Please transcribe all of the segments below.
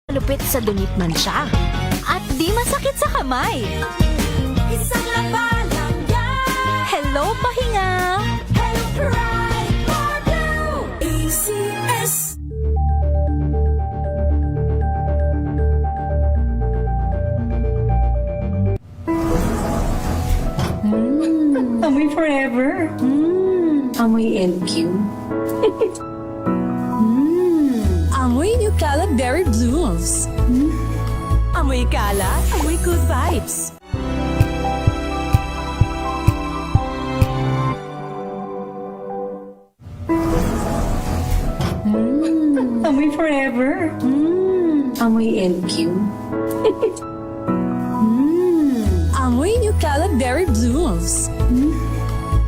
Lupit sa dunit man siya. At di masakit sa kamay. Isang labalang yan. Hello, pahinga! Hello, Pride Partner. ACS. Amoy forever. Amoy LQ. Amoy New Cala Berry Blooms. Amoy Cala, amoy good vibes. Amoy forever. Amoy LQ. Amoy New Cala Berry Blooms.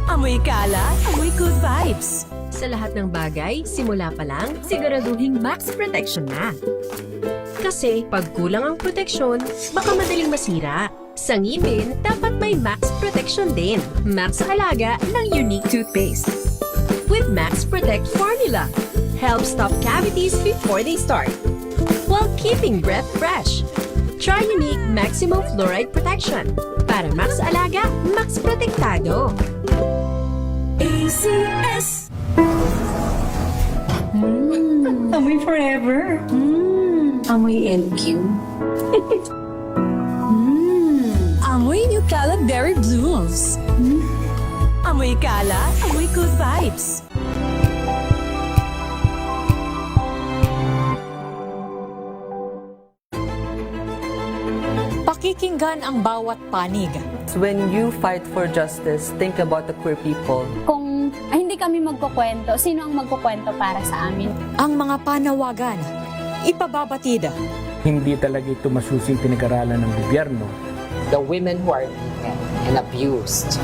Amoy Cala, amoy good vibes. Sa lahat ng bagay, simula pa lang, siguraduhing max protection na. Kasi pag kulang ang proteksyon, baka madaling masira. Sa ngipin, dapat may max protection din. Max sa alaga ng unique toothpaste. With Max Protect Formula, help stop cavities before they start, while keeping breath fresh. Try unique Maximum Fluoride Protection. Para max alaga, max protektado. ACS. Amoy forever. Amoy LQ. Amoy New Cala Berry Blooms. Amoy Cala, amoy good vibes. Pakikinggan ang bawat panig. When you fight for justice, think about the queer people. Kung hindi kami magkukwento, sino ang magkukwento para sa amin? Ang mga panawagan, ipababatid. Hindi talaga ito masusing pinag-aralan ng gobyerno. The women who are beaten and abused.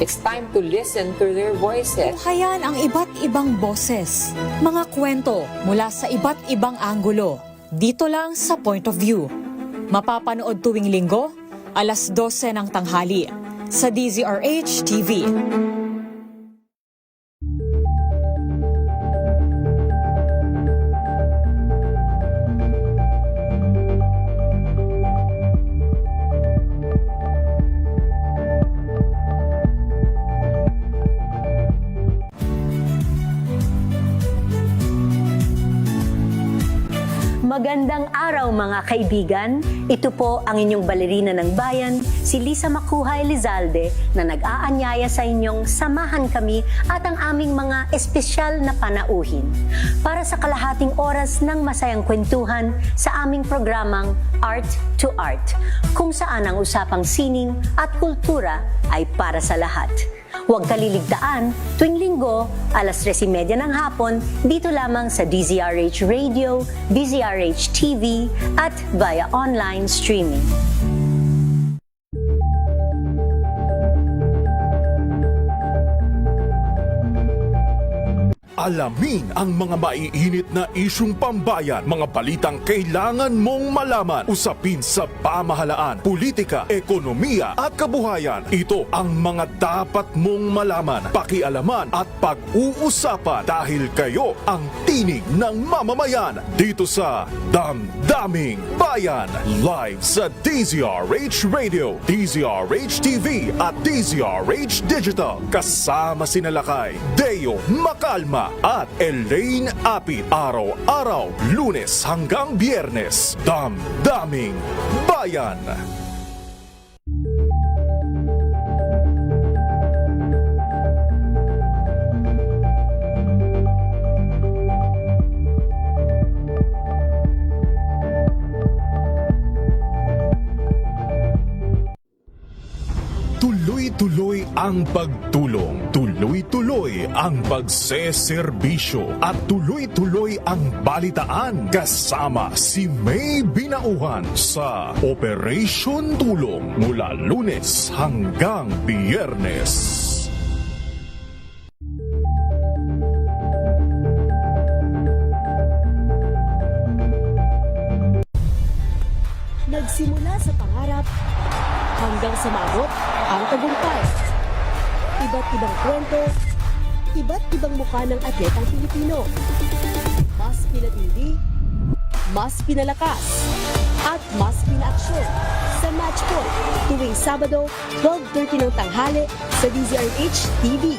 It's time to listen to their voices. Hayan ang iba't ibang boses, mga kwento mula sa iba't ibang anggulo. Dito lang sa Point of View. Mapapanood tuwing linggo, alas 12 ng tanghali sa DZRH TV. Magandang araw mga kaibigan. Ito po ang inyong balerina ng bayan, si Lisa Makuhay Lizalde, na nag-aanyaya sa inyong samahan kami at ang aming mga espesyal na panauhin para sa kalahating oras ng masayang kwentuhan sa aming programang Art to Art, kung saan ang usapang sining at kultura ay para sa lahat. Huwag kaliligtaan, tuwing linggo, alas 3:30 ng hapon, dito lamang sa DZRH Radio, DZRH TV, at via online streaming. Alamin ang mga maiinit na isyung pambayan, mga balitang kailangan mong malaman, usapin sa pamahalaan, politika, ekonomiya at kabuhayan. Ito ang mga dapat mong malaman, pakialaman at pag-uusapan dahil kayo ang tinig ng mamamayan dito sa Damdaming Bayan. Live sa DZRH Radio, DZRH TV at DZRH Digital. Kasama sina Lakay, Deo Makalma at Elaine Apit. Araw-araw, Lunes hanggang Biyernes. Damdaming Bayan. Tuloy-tuloy ang pagtulong, tuloy-tuloy ang pagseserbisyo at tuloy-tuloy ang balitaan kasama si May Binauhan sa Operation Tulong mula Lunes hanggang Biyernes. Nagsimula sa pangarap hanggang sa maabot ang tagumpay. Iba't ibang kwento, iba't ibang mukha ng atletang Pilipino. Mas pinatindi, mas pinalakas at mas pinaaksyon sa Match Point tuwing Sabado, 12:30 ng tanghali sa DZRH TV.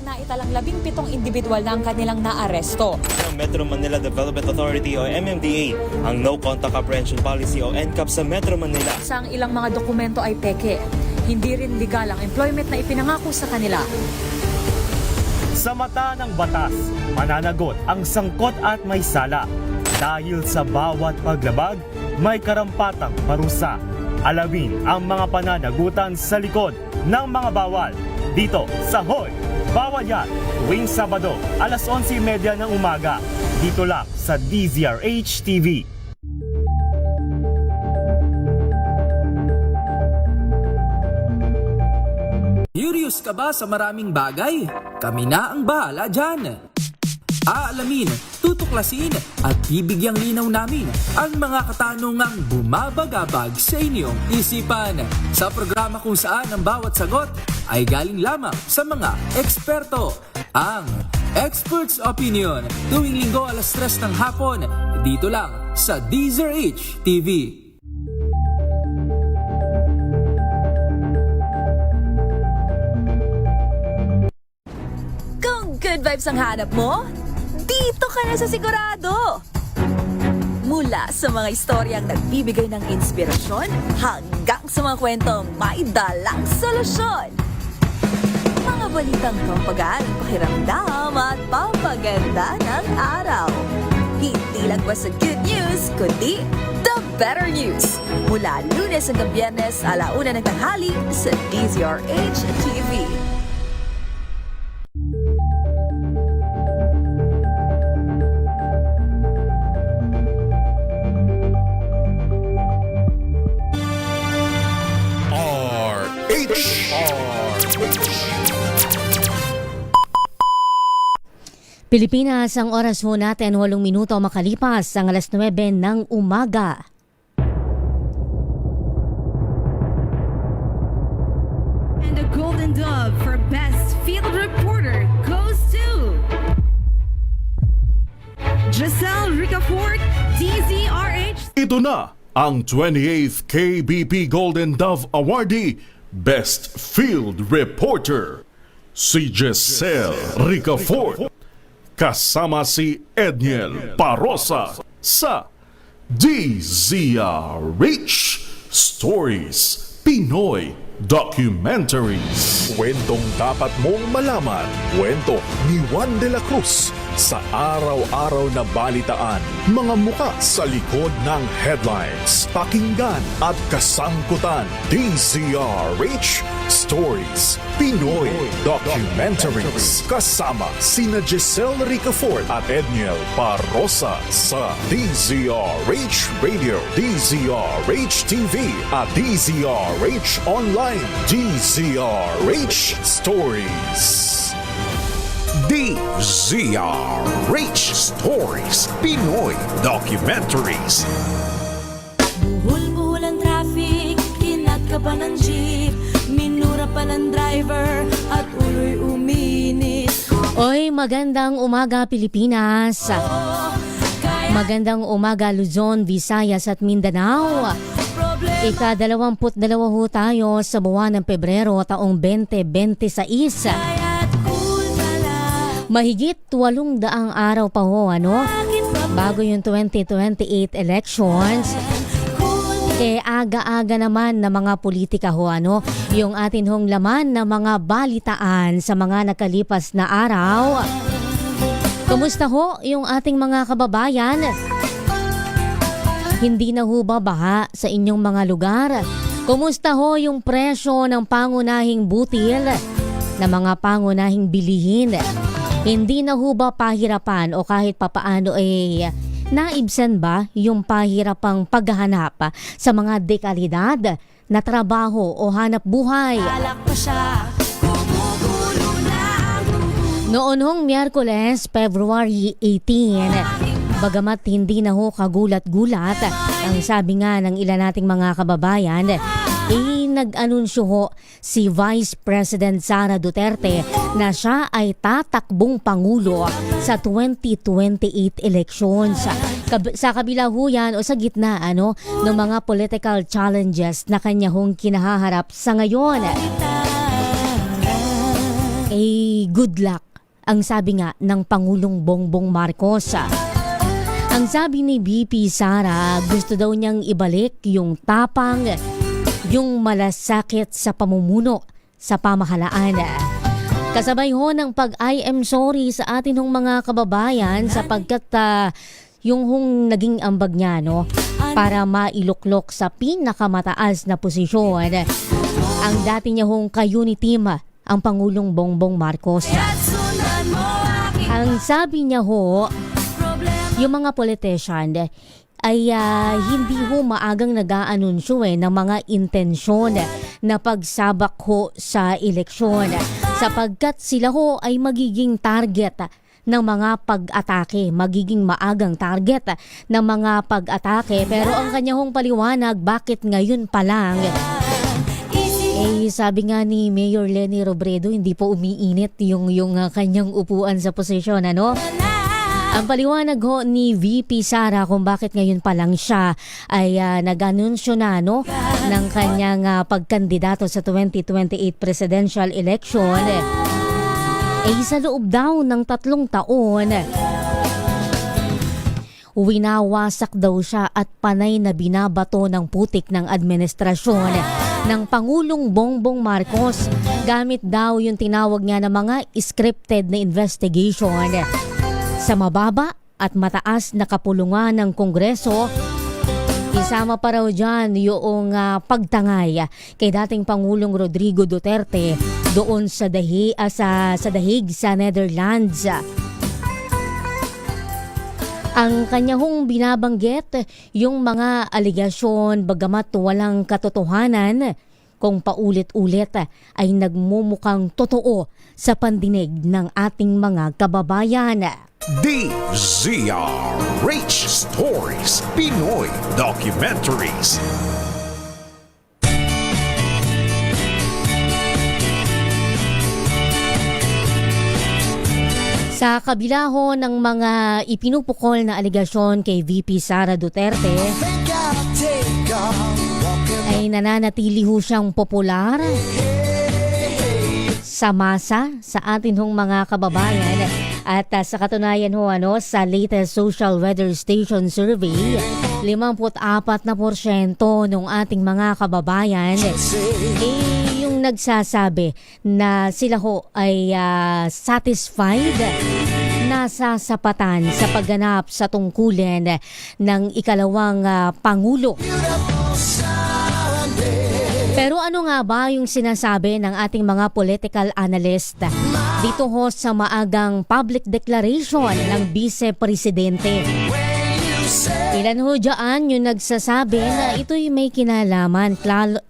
Naitalang 17 individual na ang kanilang naaresto. Metro Manila Development Authority o MMDA ang No Contact Apprehension Policy o NCAP sa Metro Manila. Sa ilang mga dokumento ay peke. Hindi rin legal ang employment na ipinangako sa kanila. Sa mata ng batas, mananagot ang sangkot at may sala. Dahil sa bawat paglabag, may karampatang parusa. Alamin ang mga pananagutan sa likod ng mga bawal. Dito sa Hoy! Bawal Yan, tuwing Sabado, alas 11:30 ng umaga. Dito lang sa DZRH TV. Curious ka ba sa maraming bagay? Kami na ang bahala dyan. Aalamin, tutuklasin at bibigyang linaw namin ang mga katanungang bumabagabag sa inyong isipan. Sa programa kung saan ang bawat sagot ay galing lamang sa mga eksperto. Ang Expert's Opinion, tuwing Linggo alas 3 ng hapon, dito lang sa DZRH TV. Kung good vibes ang hanap mo, dito ka na sa sigurado! Mula sa mga istoryang nagbibigay ng inspirasyon hanggang sa mga kwentong may dalang solusyon. Mga balitang pampagaan ng pakiramdam at pampaganda ng araw. Hindi lang ba sa good news, kundi the better news. Mula Lunes hanggang Biyernes, 1:00 ng tanghali sa DZRH TV. Pilipinas, ang oras ho natin 8 minuto makalipas ang alas 9 ng umaga. And the Golden Dove for Best Field Reporter goes to Giselle Ricafort, DZRH. Ito na ang 28th KBP Golden Dove Awardee, Best Field Reporter, si Giselle Ricafort. Kasama si Edniel Parosa sa DZRH Stories Pinoy Documentaries. Kwentong dapat mong malaman. Kwento ni Juan de la Cruz sa araw-araw na balitaan. Mga muka sa likod ng headlines. Pakinggan at kasangkutan. DZRH Stories Pinoy Documentaries. Kasama sina Giselle Ricafort at Edniel Parosa sa DZRH Radio, DZRH TV at DZRH Online. DZRH Stories. DZRH Stories Pinoy Documentaries. Buhol-buhol ang traffic, kinat ka pa ng jeep, minura pa ng driver at ulo'y uminit. Oy, magandang umaga Pilipinas. Magandang umaga Luzon, Visayas at Mindanao. Ika-22 ho tayo sa buwan ng Pebrero taong 2026. Mahigit 800 araw pa ho, bago yung 2028 elections. Aga-aga naman na mga politika ho, yung atin hong laman na mga balitaan sa mga nakalipas na araw. Kumusta ho yung ating mga kababayan? Hindi na ho ba baha sa inyong mga lugar? Kumusta ho yung presyo ng pangunahing butil na mga pangunahing bilihin? Hindi na ho ba pahirapan o kahit papaano naibsan ba yung pahirapang paghahanap sa mga dekalidad na trabaho o hanap buhay. Noon hong Miyerkules, February 18, bagamat hindi na ho kagulat-gulat, ang sabi nga ng ilan nating mga kababayan, nag-anunsyo ho si Vice President Sara Duterte na siya ay tatakbong Pangulo sa 2028 elections. Sa kabila ho yan o sa gitna ng mga political challenges na kanya hong kinahaharap sa ngayon. Good luck, ang sabi nga ng Pangulong Bongbong Marcos. Ang sabi ni VP Sara, gusto daw niyang ibalik yung tapang, yung malasakit sa pamumuno sa pamahalaan. Kasabay ho ng pag-I am sorry sa atin hong mga kababayan sapagkat yung hong naging ambag niya para mailuklok sa pinakamataas na posisyon ang dati niya hong ka-unit team, ang Pangulong Bongbong Marcos. Ang sabi niya ho, yung mga politician ay hindi ho maagang nag-aanunsyo ng mga intensyon na pagsabak ho sa eleksyon sapagkat sila ho ay magiging target ng mga pag-atake, magiging maagang target ng mga pag-atake. Pero ang kanya hong paliwanag, bakit ngayon pa lang? Sabi nga ni Mayor Leni Robredo, hindi po umiinit yung kanyang upuan sa posisyon, Ang paliwanag ho ni VP Sara kung bakit ngayon pa lang siya ay nag-anunsyo na ng kanyang pagkandidato sa 2028 presidential election sa loob daw ng 3 taon. Winawasak daw siya at panay na binabato ng putik ng administrasyon ng Pangulong Bongbong Marcos gamit daw yung tinawag niya na mga scripted na investigation sa mababa at mataas na kapulungan ng Kongreso. Isama pa raw dyan yung pagtangay kay dating Pangulong Rodrigo Duterte doon sa Dahig sa Netherlands. Ang kanya hong binabanggit yung mga aligasyon bagamat walang katotohanan kung paulit-ulit ay nagmumukhang totoo sa pandinig ng ating mga kababayan. DZRH Stories, Pinoy Documentaries. Sa kabila ho ng mga ipinupukol na aligasyon kay VP Sara Duterte, ay nananatili ho siyang popular sa masa sa atin hong mga kababayan. At sa katunayan ho sa latest Social Weather Station Survey, 54% ng ating mga kababayan yung nagsasabi na sila ho ay satisfied, nasasapatan sa pagganap sa tungkulin ng ikalawang Pangulo. Pero ano nga ba yung sinasabi ng ating mga political analyst dito ho sa maagang public declaration ng Vice Presidente? Ilan ho dyan yung nagsasabi na ito'y may kinalaman,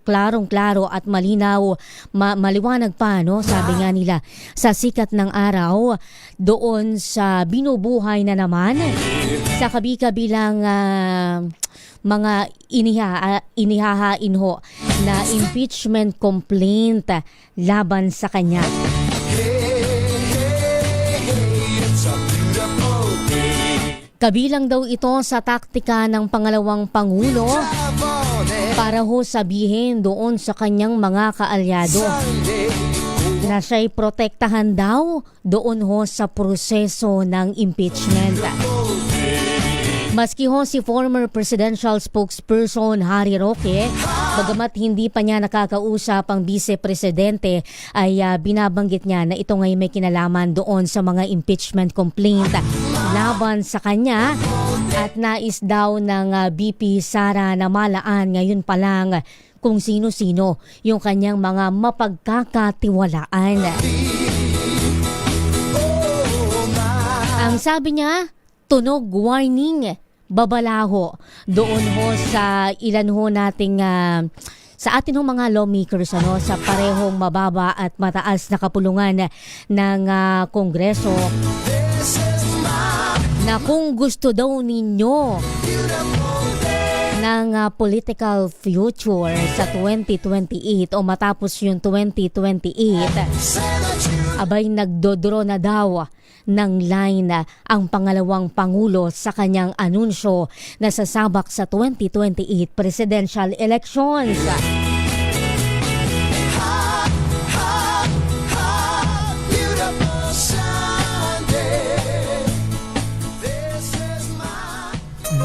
klarong-klaro at malinaw, maliwanag pa, sabi nga nila, sa sikat ng araw doon sa binubuhay na naman sa kabi-kabilang mga inihahain ho na impeachment complaint laban sa kanya. Kabilang daw ito sa taktika ng pangalawang Pangulo para ho sabihin doon sa kanyang mga kaalyado na siya'y protektahan daw doon ho sa proseso ng impeachment. Maski ho si former presidential spokesperson Harry Roque, bagamat hindi pa niya nakakausap ang Vice Presidente, ay binabanggit niya na ito ngay may kinalaman doon sa mga impeachment complaint laban sa kanya at nais daw ng VP Sara na malaan ngayon pa lang kung sino-sino yung kanyang mga mapagkakatiwalaan. Ang sabi niya, tunog warning, babalaho doon ho sa ilan ho nating sa atin hong mga lawmakers sa parehong mababa at mataas na kapulungan ng Kongreso na kung gusto daw ninyo ng political future sa 2028 o matapos yung 2028, abay nagdodro na daw ng line ang pangalawang Pangulo sa kanyang anunsyo na sasabak sa 2028 presidential elections.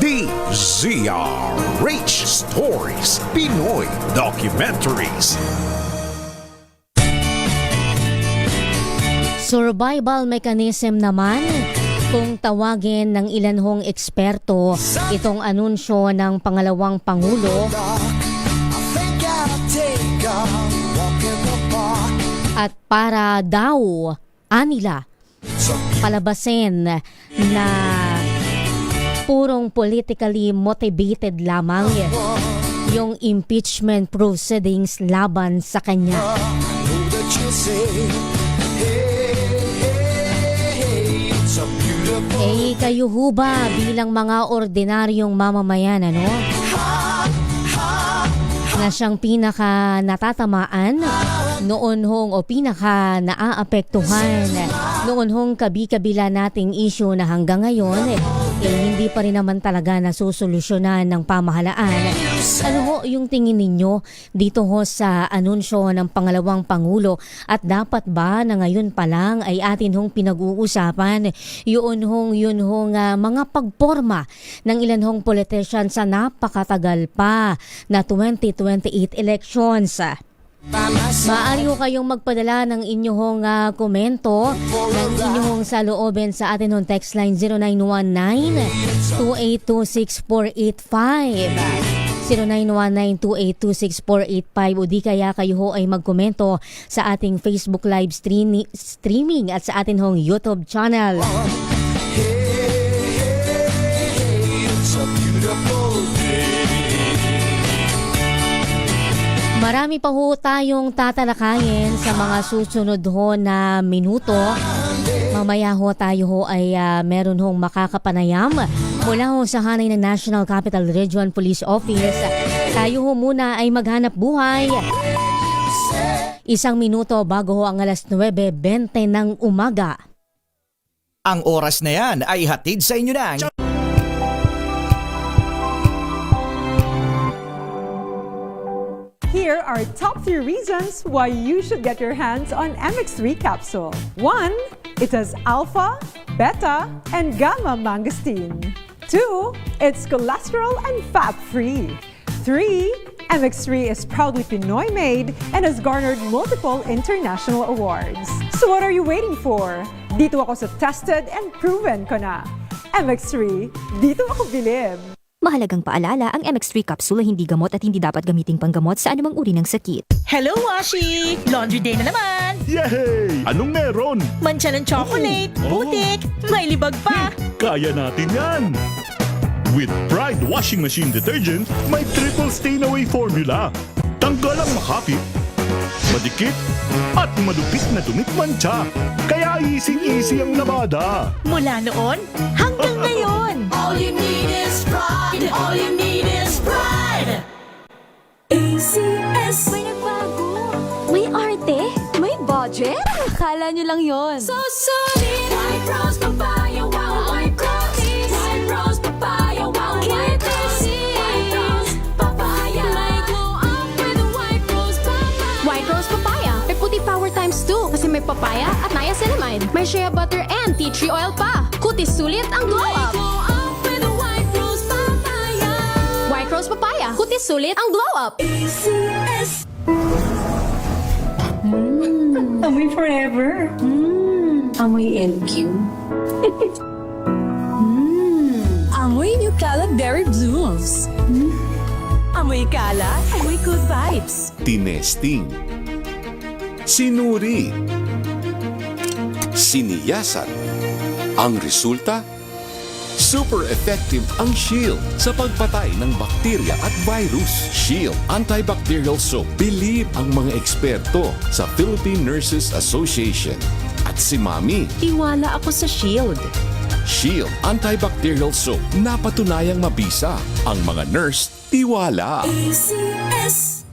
DZRH Stories, Pinoy Documentaries. Survival mechanism naman kung tawagin ng ilan hong eksperto itong anunsyo ng pangalawang Pangulo. At para daw, anila, palabasin na purong politically motivated lamang yung impeachment proceedings laban sa kanya. Eh, kayo ho ba bilang mga ordinaryong mamamayan, na siyang pinaka natatamaan noon hong o pinaka naaapektuhan noon hong kabi-kabila nating issue na hanggang ngayon hindi pa rin naman talaga nasusolusyonan ng pamahalaan. Ano ho yung tingin ninyo dito ho sa anunsyo ng pangalawang Pangulo at dapat ba na ngayon pa lang ay atin hong pinag-uusapan yun hong mga pagporma ng ilan hong politician sa napakatagal pa na 2028 elections? Maaari ho kayong magpadala ng inyong komento ng inyong saloobin sa atin hong text line 0919-2826485 0919-2826485 o di kaya kayo ho ay magkomento sa ating Facebook live streaming at sa atin hong YouTube channel. Marami pa ho tayong tatalakayin sa mga susunod ho na minuto. Mamaya ho tayo ho ay meron hong makakapanayam mula ho sa hanay ng National Capital Region Police Office. Tayo ho muna ay maghanap buhay. 1 minuto bago ho ang alas 9:20 ng umaga. Ang oras na yan ay hatid sa inyo ng Here are top 3 reasons why you should get your hands on MX3 capsule. 1. It has alpha, beta, and gamma mangosteen. 2. It's cholesterol and fat-free. 3. MX3 is proudly Pinoy made and has garnered multiple international awards. So what are you waiting for? Dito ako sa tested and proven ko na. MX3, dito ako bilib. Mahalagang paalala, ang MX3 capsule ay hindi gamot at hindi dapat gamiting panggamot sa anumang uri ng sakit. Hello, Washi! Laundry day na naman! Yay! Anong meron? Mancha ng chocolate, putik, may libag pa! Kaya natin yan! With Pride Washing Machine Detergent, may triple stain-away formula. Tanggal ang makapit, madikit, at madupit na dumit mancha. Kaya easy-easy ang labada. Mula noon hanggang ngayon! All you need is pride. All you need is pride. ACS. May nagbago. May arte. May budget. Akala nyo lang yon. So solid. White Rose Papaya. Wow. White Rose. White Rose Papaya. Wow. White Rose. White Rose Papaya. May glow up with a White Rose Papaya. White Rose Papaya. May puti power times 2 kasi may papaya at niacinamide. May shea butter and tea tree oil pa. Kutis sulit ang glow up. Rose Papaya. Kutis sulit ang glow up. ACS. Amoy forever. Amoy LQ. Amoy New Cala Berry Blooms. Amoy Cala, amoy good vibes. Tinesting. Sinuri. Siniyasan. Ang resulta, Super effective ang Shield sa pagpatay ng bakterya at virus. Shield Antibacterial Soap. Believe ang mga eksperto sa Philippine Nurses Association. At si Mami. Tiwala ako sa Shield. Shield Antibacterial Soap. Napatunayang mabisa. Ang mga nurse, tiwala. ACS.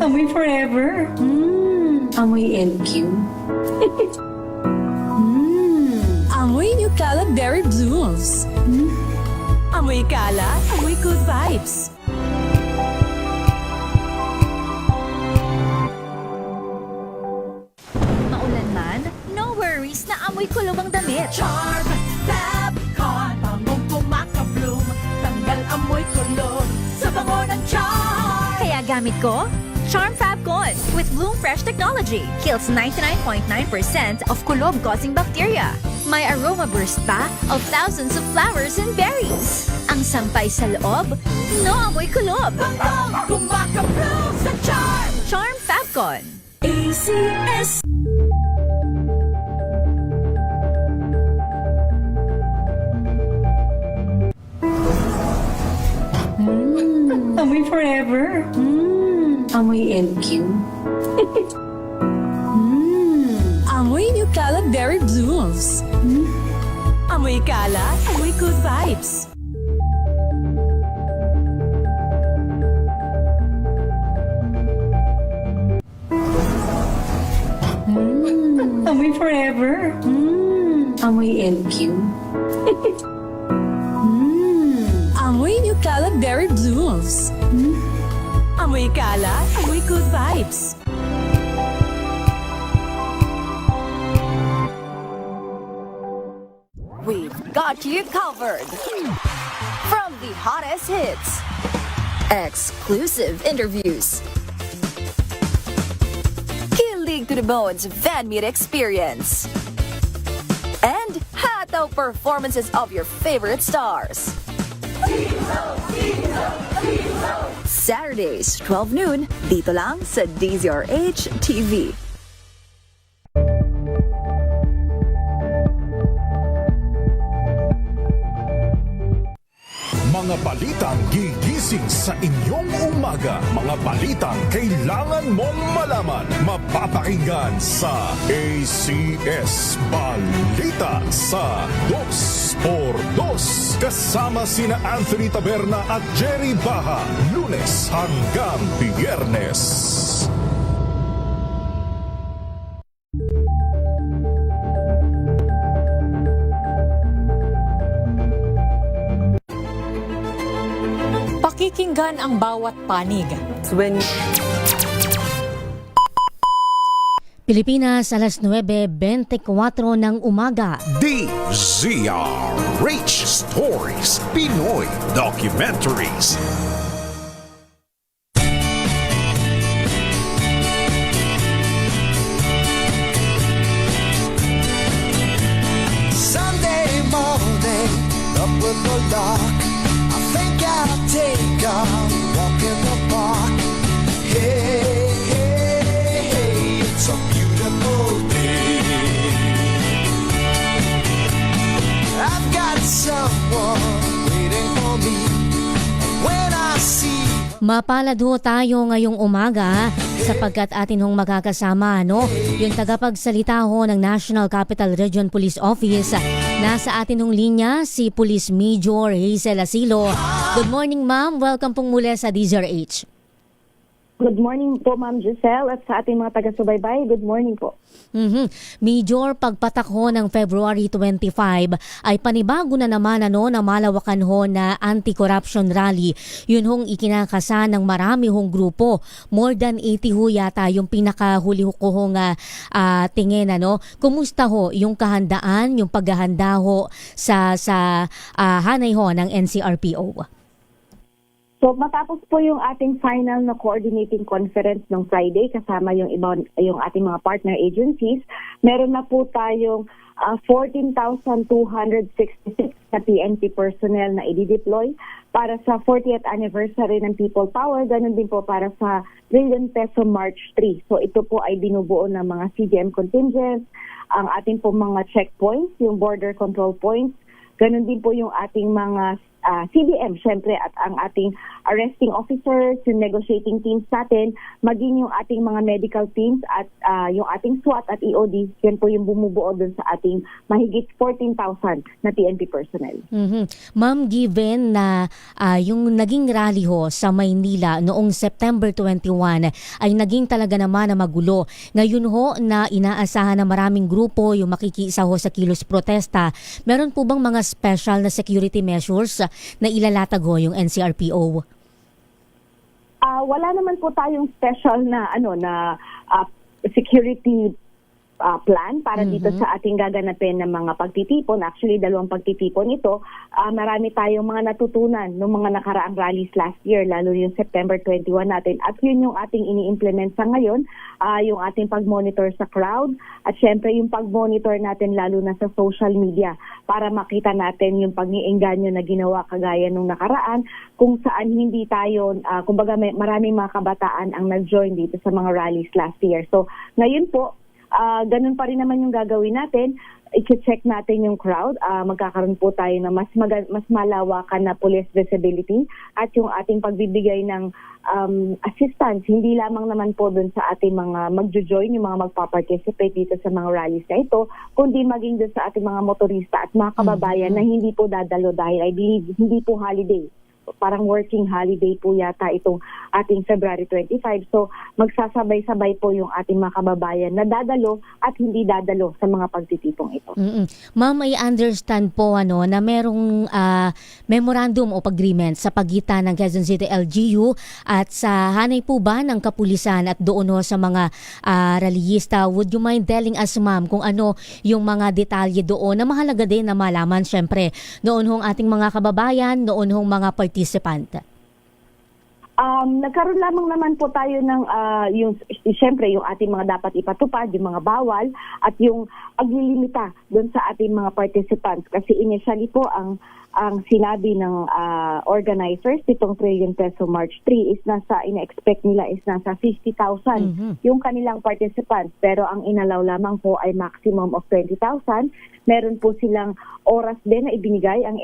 Amoy forever. Amoy LQ. Amoy New Cala Berry Blooms. Amoy Cala, amoy good vibes. Maulan man, no worries na amoy kulob ang damit. Charm Fabcon, bangong kumaka-bloom. Tanggal amoy kulog sa bango ng charm. Kaya gamit ko, Charm Fabcon with Bloom Fresh Technology. Kills 99.9% of kulob-causing bacteria. May aroma burst pa of thousands of flowers and berries. Ang sampay sa loob, no amoy kulob. Bangong kumaka-bloom sa charm. Charm Fabcon. ACS. Amoy forever. Amoy LQ. Amoy New Cala Berry Blooms. Amoy Cala, amoy good vibes. Amoy forever. Amoy LQ. Amoy New Cala Berry Blooms. Amoy Cala, amoy good vibes. We've got you covered. From the hottest hits, exclusive interviews, kilig to the bones fan meet experience, and hataw performances of your favorite stars. Saturdays, 12 noon, dito lang sa DZRH TV. Mga balitang gigising sa inyong umaga. Mga balitang kailangan mong malaman. Mapapakinggan sa ACS Balita sa 2x2. Kasama sina Anthony Taberna at Jerry Baha. Lunes hanggang Biyernes. Pakikinggan ang bawat panig. Pilipinas, alas 9:24 ng umaga. DZRH Stories, Pinoy Documentaries. Sunday morning, up with the lark. I think I'll take a walk in the park. Hey, hey, hey, it's a beautiful day. I've got someone waiting for me. When I see Mapalad ho tayo ngayong umaga sapagkat atin hong makakasama yung tagapagsalita ho ng National Capital Region Police Office. Nasa atin hong linya si Police Major Hazel Asilo. Good morning, ma'am. Welcome pong muli sa DZRH. Good morning po, Ma'am Giselle, at sa ating mga taga-subaybay, good morning po. Major, pagpatak ho ng February 25 ay panibago na naman na malawakan ho na anti-corruption rally. Yun hong ikinakasa ng marami hong grupo. More than 80 ho yata yung pinakahuli ko hong tingin. Kumusta ho yung kahandaan, yung paghahanda ho sa hanay ho ng NCRPO? So matapos po yung ating final na coordinating conference ng Friday kasama yung ating mga partner agencies, meron na po tayong 14,266 na PNP personnel na i-deploy para sa 40th anniversary ng People Power. Ganun din po para sa Trillion Peso March 3. So ito po ay binubuo ng mga CDM contingents, ang ating po mga checkpoints, yung border control points. Ganun din po yung ating mga CDM, syempre, at ang ating arresting officers, yung negotiating teams natin, maging yung ating mga medical teams at yung ating SWAT at EOD, yan po yung bumubuo dun sa ating mahigit 14,000 na PNP personnel. Ma'am, given na yung naging rally ho sa Maynila noong September 21 ay naging talaga naman na magulo. Ngayon ho na inaasahan na maraming grupo yung makikiisa ho sa kilos protesta, meron po bang mga special na security measures na ilalatag ho yung NCRPO? Wala naman po tayong special na security plan para dito sa ating gaganapin ng mga pagtitipon. Actually, 2 pagtitipon ito. Marami tayong mga natutunan ng mga nakaraang rallies last year, lalo yung September 21 natin. At yun yung ating ini-implement sa ngayon, yung ating pag-monitor sa crowd at syempre yung pag-monitor natin lalo na sa social media para makita natin yung pag-iengganyo na ginawa kagaya nung nakaraan kung saan hindi tayo, kumbaga maraming mga kabataan ang nag-join dito sa mga rallies last year. So, ngayon po, ganun pa rin naman yung gagawin natin. I-check natin yung crowd. Magkakaroon po tayo na mas malawakan na police visibility at yung ating pagbibigay ng assistance. Hindi lamang naman po dun sa ating mga magjo-join, yung mga magpa-participate dito sa mga rallies na ito, kundi maging dun sa ating mga motorista at mga kababayan na hindi po dadalo dahil I believe hindi po holiday. Parang working holiday po yata itong ating February 25. So, magsasabay-sabay po yung ating mga kababayan na dadalo at hindi dadalo sa mga pagtitipong ito. Ma'am, I understand po na merong memorandum of agreement sa pagitan ng Quezon City LGU at sa hanay po ba ng kapulisan at doon sa mga rallyista. Would you mind telling us, ma'am, kung ano yung mga detalye doon na mahalaga din na malaman, syempre, noon hong ating mga kababayan, noon hong mga participant? Nagkaroon lamang naman po tayo ng siyempre yung ating mga dapat ipatupad, yung mga bawal at yung paglilimita doon sa ating mga participants. Kasi initially po ang sinabi ng organizers itong Trillion Peso March 3 is ina-expect nila is nasa 50,000 yung kanilang participants. Pero ang inalaw lamang po ay maximum of 20,000. Meron po silang oras din na ibinigay ang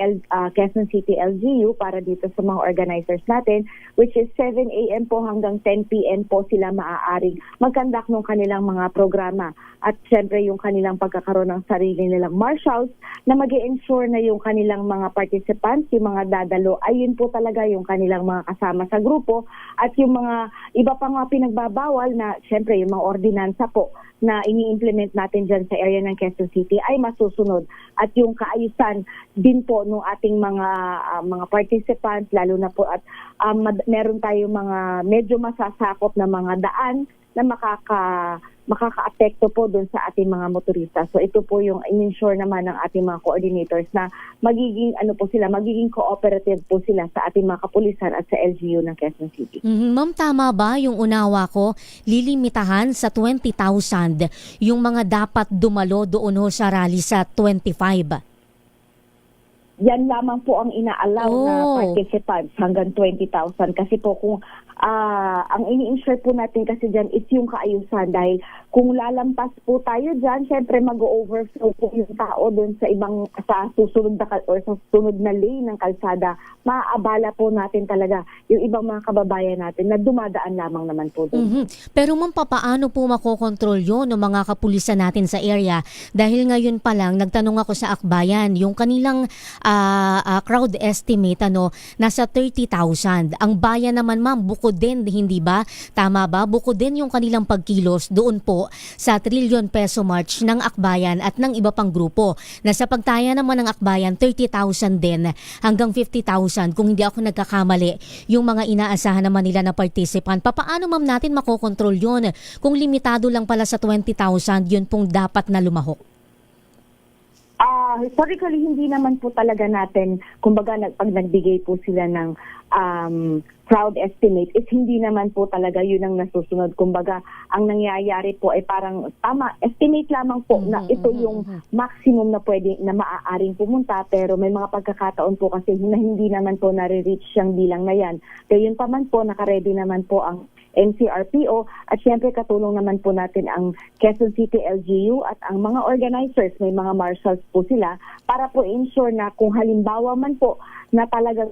Quezon City LGU para dito sa mga organizers natin, which is 7 a.m. po hanggang 10 p.m. po sila maaaring mag-conduct ng kanilang mga programa. At syempre yung kanilang pagkakaroon ng sarili nilang marshals na mag-i-ensure na yung kanilang mga participants, yung mga dadalo, ayun po talaga yung kanilang mga kasama sa grupo at yung mga iba pang mga pinagbabawal na syempre yung mga ordinansa po na ini-implement natin dyan sa area ng Quezon City ay masusunod. At yung kaayusan din po ng ating mga participants, lalo na po at meron tayong mga medyo masasakop na mga daan na makaka-apekto po doon sa ating mga motorista. So ito po yung in-ensure naman ng ating mga coordinators na magiging cooperative po sila sa ating mga kapulisan at sa LGU ng Quezon City. Ma'am, tama ba yung unawa ko, lilimitahan sa 20,000 yung mga dapat dumalo doon sa rally sa 25? Yan lamang po ang ina-allow na participants hanggang 20,000. Kasi po kung ang ini-insure po natin kasi dyan is yung kaayusan dahil kung lalampas po tayo dyan, syempre mag-overflow po yung tao doon sa susunod na lane ng kalsada. Maaabala po natin talaga yung ibang mga kababayan natin na dumadaan lamang naman po doon. Pero ma'am, paano po makokontrol yun ng mga kapulisan natin sa area? Dahil ngayon pa lang, nagtanong ako sa Akbayan, yung kanilang crowd estimate nasa 30,000. Ang bayan naman, ma'am, bukod din, hindi ba? Tama ba? Bukod din yung kanilang pagkilos doon po sa Trillion Peso March ng Akbayan at ng iba pang grupo. Na sa pagtaya naman ng Akbayan, 30,000 din hanggang 50,000 kung hindi ako nagkakamali yung mga inaasahan naman nila na participant. Paano ma'am natin makokontrol yun? Kung limitado lang pala sa 20,000, yun pong dapat na lumahok. Historically, hindi naman po talaga natin, kumbaga pag nagbigay po sila ng crowd estimate, is hindi naman po talaga yun ang nasusunod. Kumbaga, ang nangyayari po ay parang estimate lamang po na ito yung maximum na pwede, na maaaring pumunta, pero may mga pagkakataon po kasi na hindi naman po nare-reach yung bilang na yan. Kaya yun pa man po, nakaredy naman po ang NCRPO at syempre katulong naman po natin ang Quezon City LGU at ang mga organizers, may mga marshals po sila para po ensure na kung halimbawa man po na talagang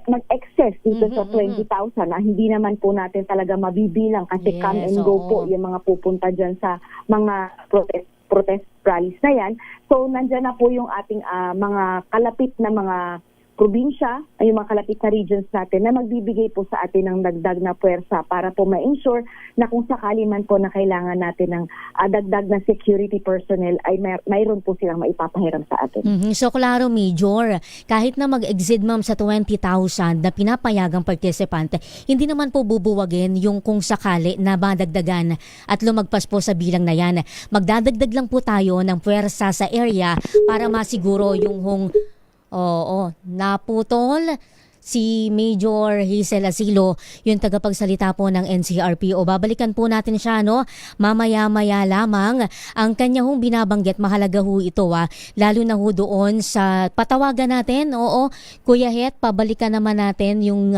mag-excess dito sa 20,000 na hindi naman po natin talaga mabibilang kasi come and go po yung mga pupunta dyan sa mga protest rallies na yan. So nandyan na po yung ating mga kalapit na mga probinsya, ay yung mga kalapit na regions natin na magbibigay po sa atin ng dagdag na puwersa para po ma-ensure na kung sakali man po na kailangan natin ng dagdag na security personnel ay mayroon po silang maipapahiram sa atin. So klaro, Major, kahit na mag-exceed ma'am sa 20,000 na pinapayagang participant, hindi naman po bubuwagin yung kung sakali na madagdagan at lumagpas po sa bilang na yan. Magdadagdag lang po tayo ng puwersa sa area para masiguro yung naputol si Major Hazel Asilo, yung tagapagsalita po ng NCRPO. Babalikan po natin siya, no? Mamaya-maya lamang. Ang kanya hong binabanggit, mahalaga ho ito, lalo na ho doon sa patawagan natin. Oo, Kuya Het, pabalikan naman natin yung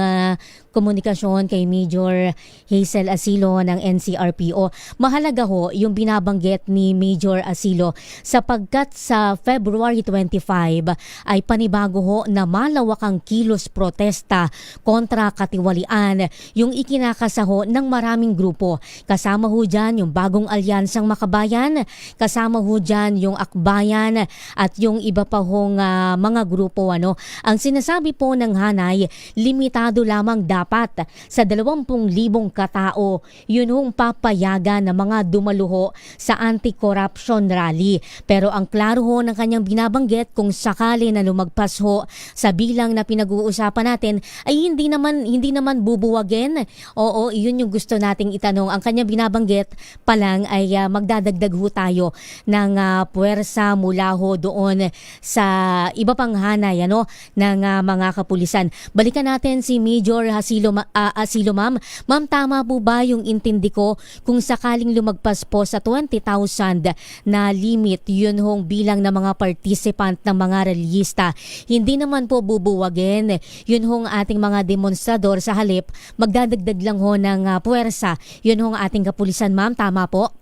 komunikasyon kay Major Hazel Asilo ng NCRPO. Mahalaga ho yung binabanggit ni Major Asilo sapagkat sa February 25 ay panibago ho na malawakang kilos protesta kontra katiwalian yung ikinakasaho ng maraming grupo. Kasama ho dyan yung Bagong Alyansang Makabayan, kasama ho dyan yung Akbayan at yung iba pa hong mga grupo. Ang sinasabi po ng Hanay, limitado lamang dapat sa 20,000 katao yun hong papayagan na mga dumaluho sa anti-corruption rally. Pero ang klaro ho ng kanyang binabanggit, kung sakali na lumagpas ho sa bilang na pinag-uusapan natin ay hindi naman bubuwagin. Oo, yun yung gusto nating itanong. Ang kanyang binabanggit pa lang ay magdadagdag ho tayo ng puwersa mula ho doon sa iba pang Hanay ng mga kapulisan. Balikan natin si Major Asilo, ma'am. Ma'am, tama po ba yung intindi ko kung sakaling lumagpas po sa 20,000 na limit yun hong bilang ng mga participant ng mga rallyista, hindi naman po bubuwagin yun hong ating mga demonstrador, sa halip magdadagdag lang ho ng puwersa yun hong ating kapulisan, ma'am. Tama po?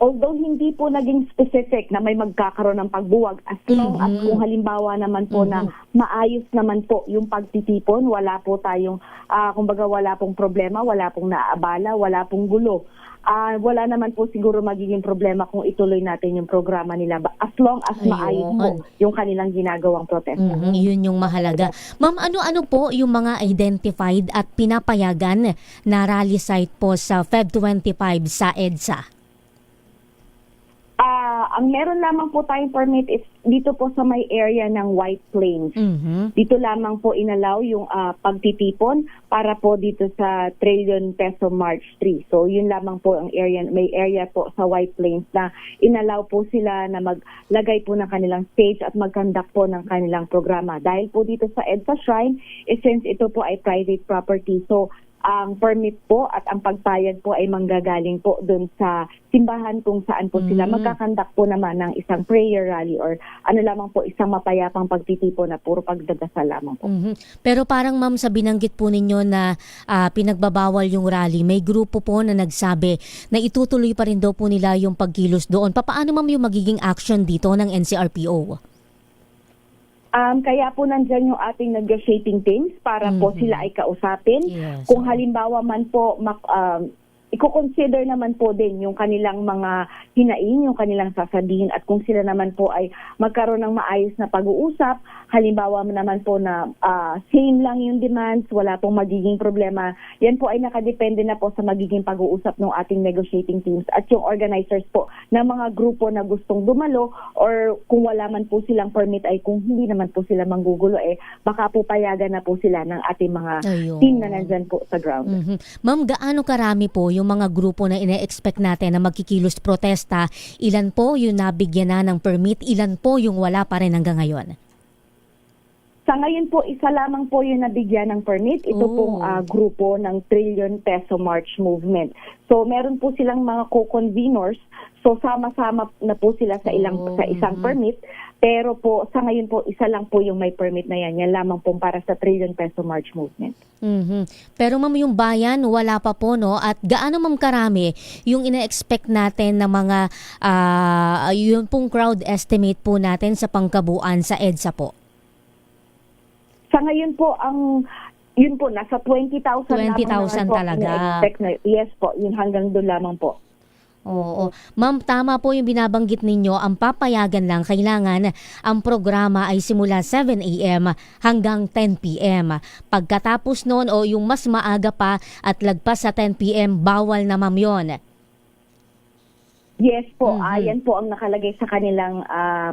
Although hindi po naging specific na may magkakaroon ng pagbuwag, as long as kung halimbawa naman po na maayos naman po yung pagtitipon, wala po tayong, kumbaga wala pong problema, wala pong naaabala, wala pong gulo. Wala naman po siguro magiging problema kung ituloy natin yung programa nila as long as maayos po yung kanilang ginagawang protesta. Yun yung mahalaga. Ma'am, ano po yung mga identified at pinapayagan na rally site po sa Feb 25 sa EDSA? Ang meron lamang po tayong permit is dito po sa may area ng White Plains. Dito lamang po inalaw yung pagtitipon para po dito sa Trillion Peso March 3. So yun lamang po ang area, may area po sa White Plains na inalaw po sila na maglagay po ng kanilang stage at mag-conduct po ng kanilang programa. Dahil po dito sa EDSA Shrine, since ito po ay private property, so ang permit po at ang pagpayag po ay manggagaling po doon sa simbahan kung saan po sila magkakandak po naman ng isang prayer rally or lamang po isang mapayapang pagtitipon na puro pagdadasal lamang po. Pero parang ma'am, sa binanggit po ninyo na pinagbabawal yung rally, may grupo po na nagsabi na itutuloy pa rin daw po nila yung pagkilos doon. Paano ma'am yung magiging action dito ng NCRPO? Kaya po nandyan yung ating negotiating teams para po sila ay kausapin. Kung halimbawa man po i-consider naman po din yung kanilang mga hinaing, yung kanilang sasabihin, at kung sila naman po ay magkaroon ng maayos na pag-uusap, halimbawa naman po na same lang yung demands, wala pong magiging problema, yan po ay nakadepende na po sa magiging pag-uusap ng ating negotiating teams at yung organizers po ng mga grupo na gustong dumalo, or kung wala man po silang permit ay kung hindi naman po sila manggugulo, baka po payagan na po sila ng ating mga team na nandyan po sa ground. Ma'am, gaano karami po yung yung mga grupo na ine-expect natin na magkikilos protesta, ilan po yung nabigyan na ng permit, ilan po yung wala pa rin hanggang ngayon? Sa ngayon po, isa lamang po yung nabigyan ng permit. Ito pong grupo ng Trillion Peso March Movement. So meron po silang mga co-conveners. So sama-sama na po sila sa isang permit. Pero po sa ngayon po, isa lang po yung may permit na yan. Yan lamang po para sa Trillion Peso March Movement. Pero ma'am, yung bayan, wala pa po, no? At gaano ma'am karami yung ina-expect natin na mga, yun pong crowd estimate po natin sa pangkabuuan sa EDSA po? Sa ngayon po, yun po, nasa 20,000 20,000 talaga. Yes po, yun hanggang doon lamang po. Oo. Ma'am, tama po yung binabanggit ninyo. Ang papayagan lang, kailangan ang programa ay simula 7 a.m. hanggang 10 p.m. Pagkatapos noon o yung mas maaga pa at lagpas sa 10 p.m., bawal na ma'am yun. Yes po, yan po ang nakalagay sa kanilang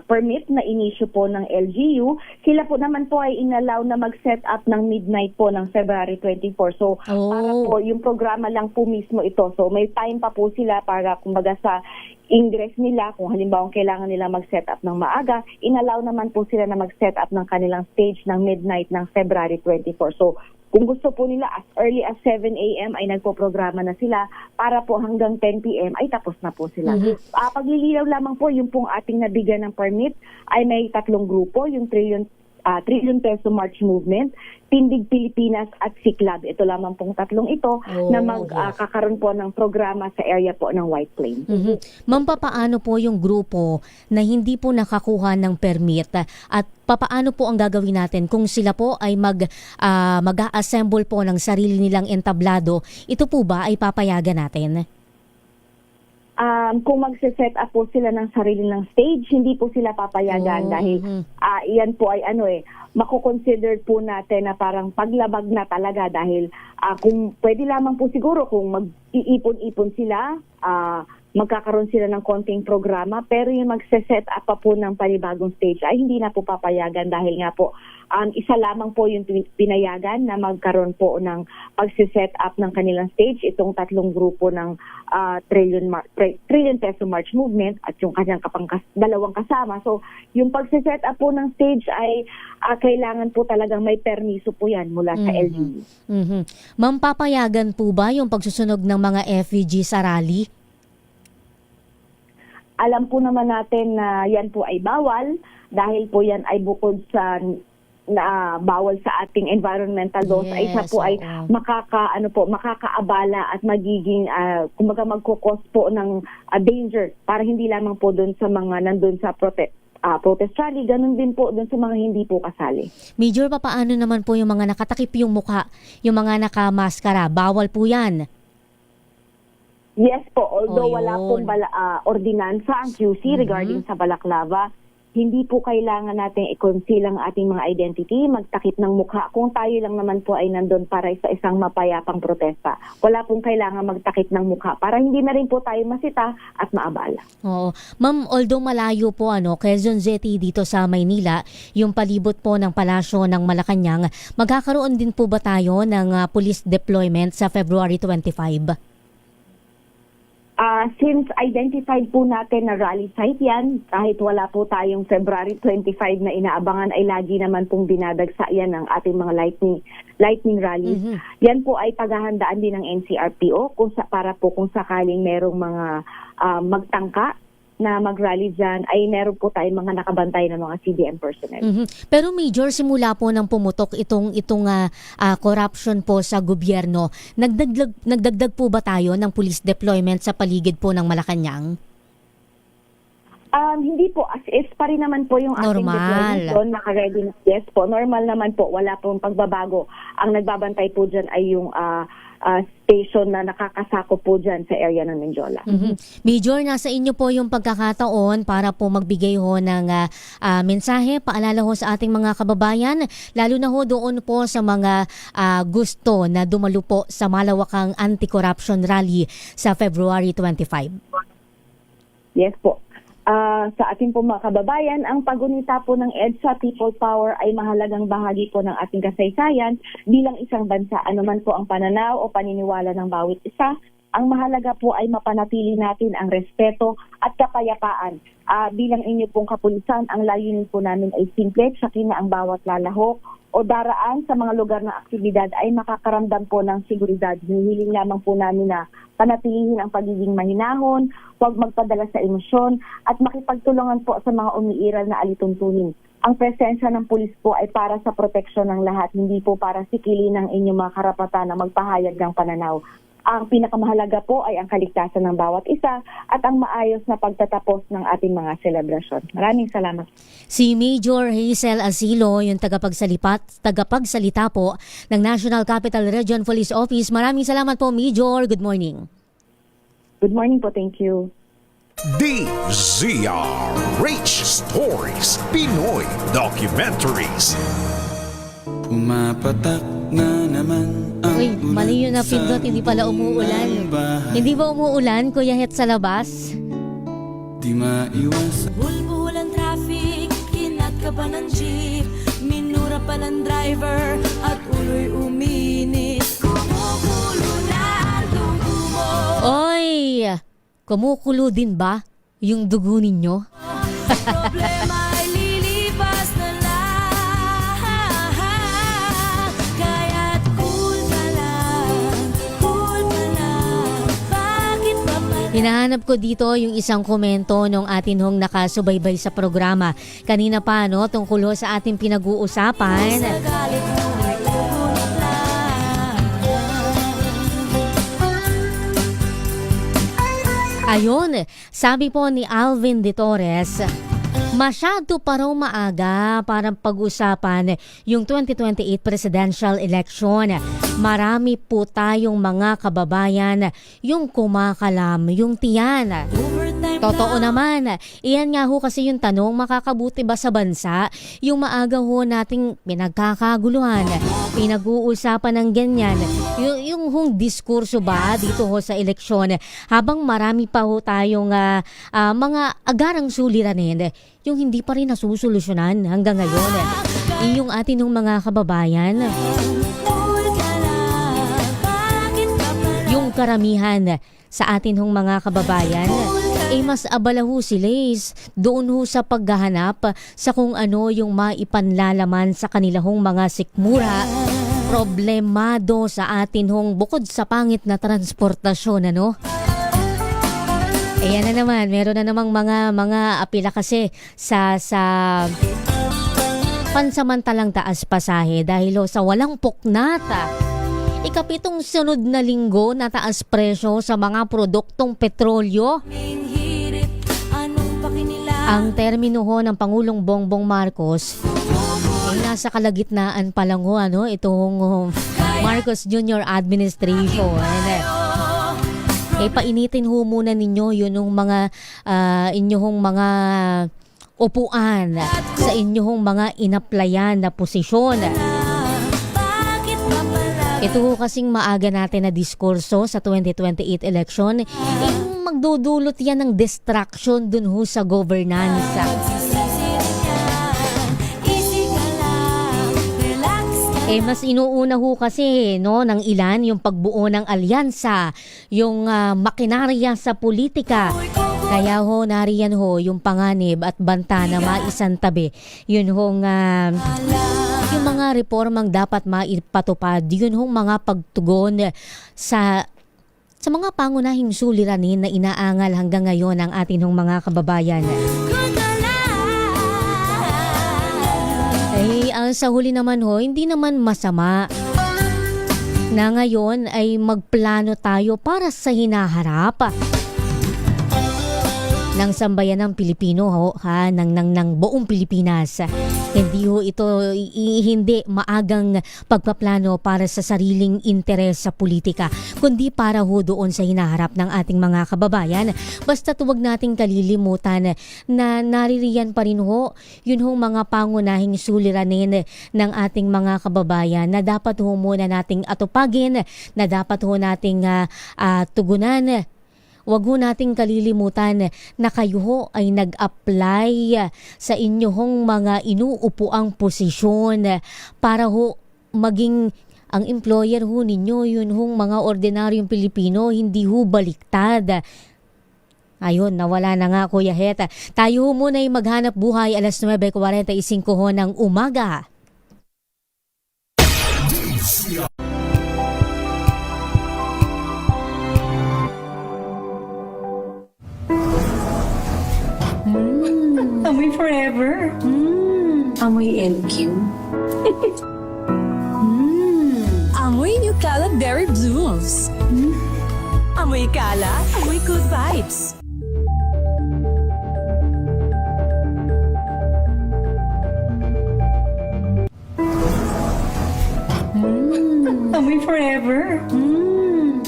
permit na inisyu po ng LGU. Sila po naman po ay inallow na mag-set up ng midnight po ng February 24. So, para po yung programa lang po mismo ito. So, may time pa po sila para kumbaga sa ingress nila, kung halimbawa kailangan nila mag-set up ng maaga, inallow naman po sila na mag-set up ng kanilang stage ng midnight ng February 24. So, kung gusto po nila as early as 7 a.m. ay nagpo-programa na sila para po hanggang 10 p.m. ay tapos na po sila. Paglilinaw lamang po, yung pong ating nabigyan ng permit ay may 3 grupo, yung Trillion Peso March Movement, Tindig Pilipinas at Siklab. Ito lamang pong 3 ito na magkakaroon po ng programa sa area po ng White Plains. Ma'am, papaano po yung grupo na hindi po nakakuha ng permit at papaano po ang gagawin natin kung sila po ay mag-a-assemble po ng sarili nilang entablado? Ito po ba ay papayagan natin? Kung magse-set up po sila ng sarili ng stage, hindi po sila papayagan dahil iyan po ay mako-consider po natin na parang paglabag na talaga dahil kung pwede lamang po siguro kung mag-iipon-ipon sila, magkakaroon sila ng konting programa, pero yung magse-set up pa po ng panibagong stage ay hindi na po papayagan dahil nga po isa lamang po yung pinayagan na magkaroon po ng pagse-set up ng kanilang stage, itong 3 grupo ng Trillion Peso March Movement at yung kanyang dalawang kasama. So, yung pagse-set up po ng stage ay kailangan po talagang may permiso po yan mula sa LGU. Ma'am, papayagan po ba yung pagsusunog ng mga FEG sa rally? Alam po naman natin na yan po ay bawal dahil po yan ay bukod sa bawal sa ating environmental laws ay isa po ay makakaabala at magiging kumbaga magkukos po ng danger para hindi lamang po doon sa mga nandun sa protest rally, ganun din po doon sa mga hindi po kasali. Major, paano naman po yung mga nakatakip yung mukha, yung mga nakamaskara? Bawal po yan. Yes po, although wala pong ordinansa ang QC regarding sa balaklava, hindi po kailangan natin i-conceal ang ating mga identity, magtakip ng mukha kung tayo lang naman po ay nandun para sa isang mapayapang protesta. Wala pong kailangan magtakip ng mukha para hindi na rin po tayo masita at maabala. Oo. Ma'am, although malayo po Quezon City dito sa Maynila, yung palibot po ng palasyo ng Malacanang, magkakaroon din po ba tayo ng police deployment sa February 25? Since identified po natin na rally site yan, kahit wala po tayong February 25 na inaabangan, ay lagi naman pong dinadagsa yan ng ating mga lightning rallies. Yan po ay paghahandaan din ng NCRPO para po kung sakaling merong mga magtangka na mag-rally dyan, ay meron po tayong mga nakabantay na mga CDM personnel. Pero Major, simula po nang pumutok itong corruption po sa gobyerno, nagdagdag po ba tayo ng police deployment sa paligid po ng Malacanang? Hindi po, as is pa rin naman po yung ating deployment doon, naka-ready na. Yes po, normal naman po, wala pong pagbabago. Ang nagbabantay po dyan ay yung station na nakakasako po dyan sa area ng Menjola. Major, nasa inyo po yung pagkakataon para po magbigay ho ng mensahe, paalala ho sa ating mga kababayan, lalo na ho doon po sa mga gusto na dumalo po sa malawakang anti-corruption rally sa February 25. Yes po. Sa ating po mga kababayan, ang pagunita po ng EDSA People Power ay mahalagang bahagi po ng ating kasaysayan bilang isang bansa. Anuman po ang pananaw o paniniwala ng bawat isa, Ang mahalaga po ay mapanatili natin ang respeto at kapayapaan. Bilang inyo pong kapulisan, ang layunin po namin ay simple, sakin na ang bawat lalahok o daraan sa mga lugar ng aktibidad ay makakaramdam po ng seguridad. Hinihiling lamang po namin na panatilihin ang pagiging mahinahon, huwag magpadala sa emosyon, at makipagtulungan po sa mga umiiral na alituntunin. Ang presensya ng pulis po ay para sa proteksyon ng lahat, hindi po para sikilin ang inyong mga karapatan na magpahayag ng pananaw. Ang pinakamahalaga po ay ang kaligtasan ng bawat isa at ang maayos na pagtatapos ng ating mga selebrasyon. Maraming salamat. Si Major Hazel Asilo, yung tagapagsalita po ng National Capital Region Police Office. Maraming salamat po, Major. Good morning. Good morning po. Thank you. DZRH Stories, Pinoy Documentaries. Pumapatak na naman ang Uy, mali yun na pindot, hindi pala umuulan. Hindi ba umuulan, Kuya Het, sa labas? Di maiwasan. Bulbul ang traffic, kinat ka pa ng jeep, minura pa ng driver, at ulo'y uminis. Kumukulo na ang dugo mo. Oy! Kumukulo din ba yung dugo ninyo? Problema ay lilipas na lang, kaya't cool ka lang, bakit ba pala? Hinahanap ko dito yung isang komento nung atin hong nakasubaybay sa programa. Kanina pa, no, tungkol sa ating pinag-uusapan. Ayun, sabi po ni Alvin de Torres, masyado pa raw maaga para pag-usapan yung 2028 presidential election. Marami po tayong mga kababayan yung kumakalam, yung tiyan. Totoo naman, iyan nga ho kasi yung tanong, makakabuti ba sa bansa yung maaga ho nating pinagkakaguluhan, pinag-uusapan ng ganyan, yung hong diskurso ba dito ho sa eleksyon, habang marami pa ho tayong mga agarang suliranin, yung hindi pa rin nasusolusyonan hanggang ngayon. Yung atin hong mga kababayan, yung karamihan sa atin hong mga kababayan, mas abala ho sila doon ho sa paghahanap sa kung ano yung maipanlalaman sa kanilahong mga sikmura. Problemado sa atin hong bukod sa pangit na transportasyon, ano? Ayan na naman, meron na namang mga apila kasi sa pansamantalang taas pasahe dahil sa walang puknata. Ikapitong sunod na linggo na taas presyo sa mga produktong petrolyo. Ang termino ho ng Pangulong Bongbong Marcos ay nasa kalagitnaan pa lang ho, itong Marcos Jr. administration. Painitin ho muna ninyo yun yung mga inyong mga upuan sa inyong mga inaplayan na posisyon. Ito ho kasing maaga natin na diskurso sa 2028 election, magdudulot yan ng distraction dun ho sa governance. Mas inuuna ho kasi ng ilan yung pagbuo ng alyansa, yung makinarya sa politika. Kaya ho nariyan ho yung panganib at banta na maisantabi. Yun hong yung mga reformang dapat maipatupad, yun hong mga pagtugon sa mga pangunahing suliranin na inaangal hanggang ngayon ang atin hong mga kababayan. Sa huli naman ho, hindi naman masama na ngayon ay magplano tayo para sa hinaharap ng sambayan ng Pilipino ng buong Pilipinas. Hindi ho ito hindi maagang pagpaplano para sa sariling interes sa politika, kundi para ho doon sa hinaharap ng ating mga kababayan. Basta huwag nating kalilimutan na naririyan pa rin ho yun hong mga pangunahing suliranin ng ating mga kababayan na dapat ho muna nating atupagin, na dapat ho nating tugunan. Huwag ho nating kalilimutan na kayo ho ay nag-apply sa inyong mga inuupuang posisyon para ho maging ang employer ho ninyo, yun hong mga ordinaryong Pilipino, hindi ho baliktad. Ayun, nawala na nga Kuya Het. Tayo ho muna ay maghanap buhay 9:45 ho ng umaga. Amoy forever. Amoy LQ. Amoy New Cala Berry Blooms. Amoy Cala, amoy good vibes. Amoy forever.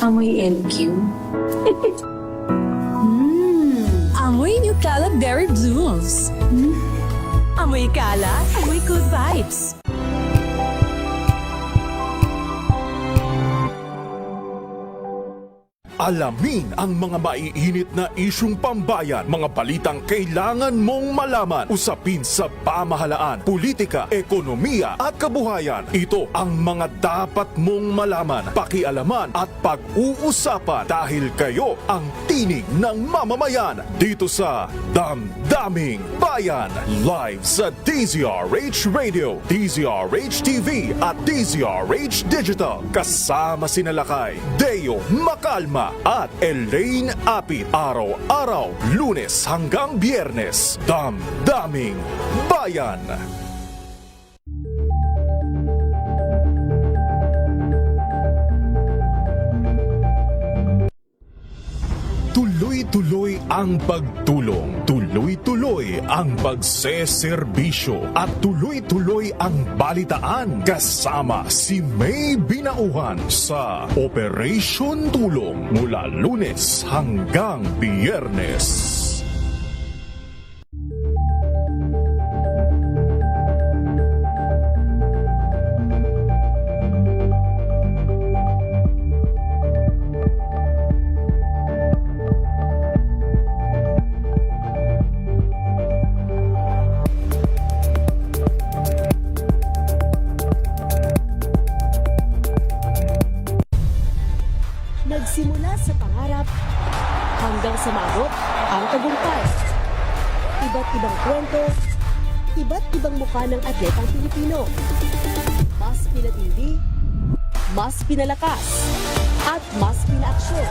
Amoy LQ. Amoy New Cala Berry Blooms. Amoy Cala, amoy good vibes. Alamin ang mga maiinit na isyung pambayan, mga balitang kailangan mong malaman, usapin sa pamahalaan, politika, ekonomiya at kabuhayan. Ito ang mga dapat mong malaman, pakialaman at pag-uusapan dahil kayo ang tinig ng mamamayan dito sa Damdaming Bayan. Live sa DZRH Radio, DZRH TV at DZRH Digital. Kasama sina Lakay, Deo Macalma at Elaine Apit. Araw-araw, Lunes hanggang Biyernes. Damdaming Bayan. Tuloy-tuloy ang pagtulong, tuloy-tuloy ang pagseserbisyo at tuloy-tuloy ang balitaan kasama si May Binauhan sa Operation Tulong mula Lunes hanggang Biyernes. Nagsimula sa pangarap hanggang sa maabot ang tagumpay. Iba't ibang kwento, iba't ibang mukha ng atletang Pilipino. Mas pinatindi, mas pinalakas, at mas pinaaksyon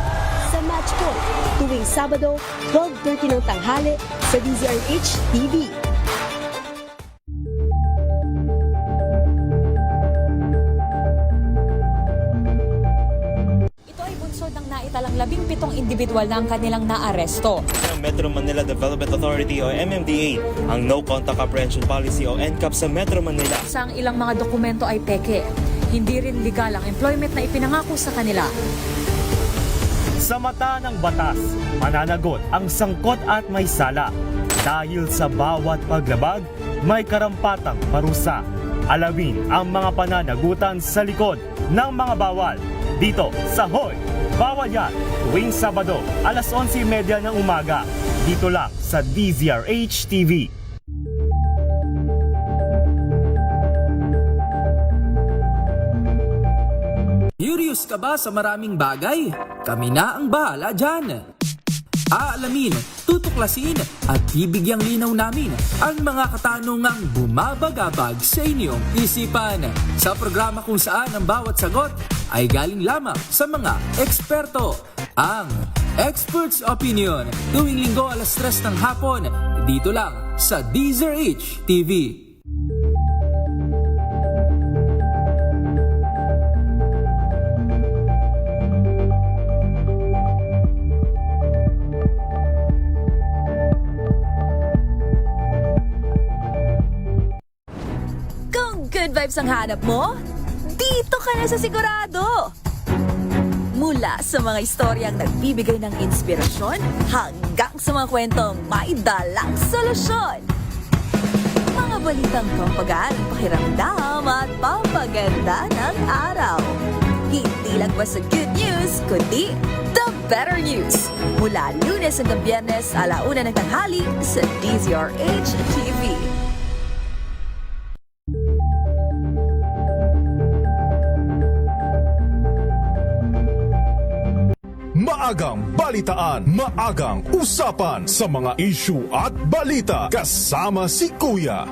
sa Match Point tuwing Sabado, 12:30 ng tanghali sa DZRH TV. Naitalang 17 individual na ang kanilang naaresto. Ng Metro Manila Development Authority o MMDA ang No Contact Apprehension Policy o NCAP sa Metro Manila. Sa ilang mga dokumento ay peke. Hindi rin legal ang employment na ipinangako sa kanila. Sa mata ng batas, mananagot ang sangkot at may sala. Dahil sa bawat paglabag, may karampatang parusa. Alamin ang mga pananagutan sa likod ng mga bawal. Dito sa Hoy! Bawal Yan, tuwing Sabado, 11:30 ng umaga. Dito lang sa DZRH TV. Curious ka ba sa maraming bagay? Kami na ang bahala dyan. Aalamin, tutuklasin at bibigyang linaw namin ang mga katanungang bumabagabag sa inyong isipan. Sa programa kung saan ang bawat sagot ay galing lamang sa mga eksperto. Ang Expert's Opinion, tuwing Linggo 3:00 ng hapon, dito lang sa DZRH TV. Good vibes ang hanap mo? Dito ka na sa sigurado! Mula sa mga istoryang nagbibigay ng inspirasyon hanggang sa mga kwentong may dalang solusyon. Mga balitang pampagaan, pakiramdam at pampaganda ng araw. Hindi lang basta good news, kundi the better news. Mula Lunes hanggang Biyernes, 1:00 ng tanghali sa DZRH TV. maagang balitaan, maagang usapan sa mga issue at balita. Kasama si Kuya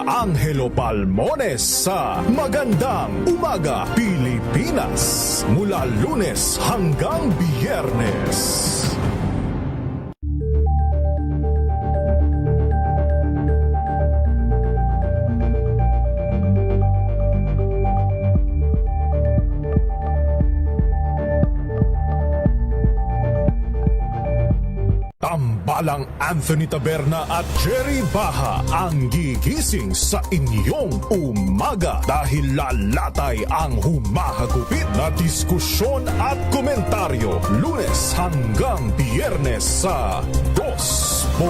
Angelo Palmones sa Magandang Umaga Pilipinas. Mula Lunes hanggang Biyernes. Tambalang Anthony Taberna at Jerry Baha ang gigising sa inyong umaga dahil lalatay ang humahagupit na diskusyon at komentaryo Lunes hanggang Biyernes sa 2x2.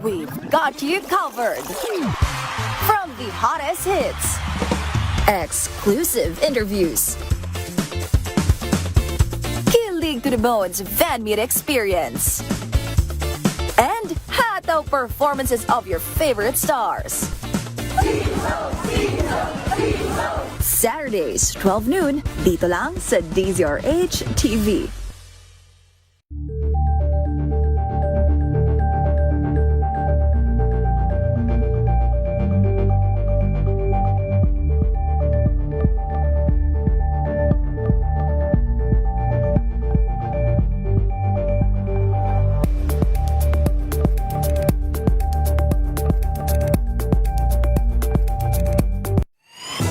We've got you covered. From the hottest hits, exclusive interviews, kilig to the bones fan meet experience, and hataw performances of your favorite stars. Saturdays, 12 noon, dito lang sa DZRH TV.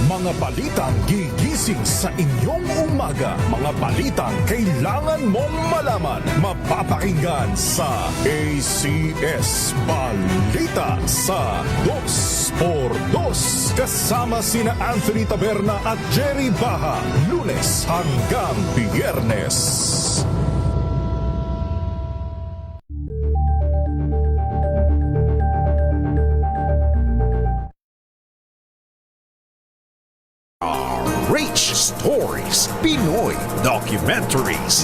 Mga balitang gigising sa inyong umaga. Mga balitang kailangan mong malaman. Mapapakinggan sa ACS Balita sa 2x2. Kasama sina Anthony Taberna at Jerry Baha. Lunes hanggang Biyernes. Rich Stories, Pinoy Documentaries.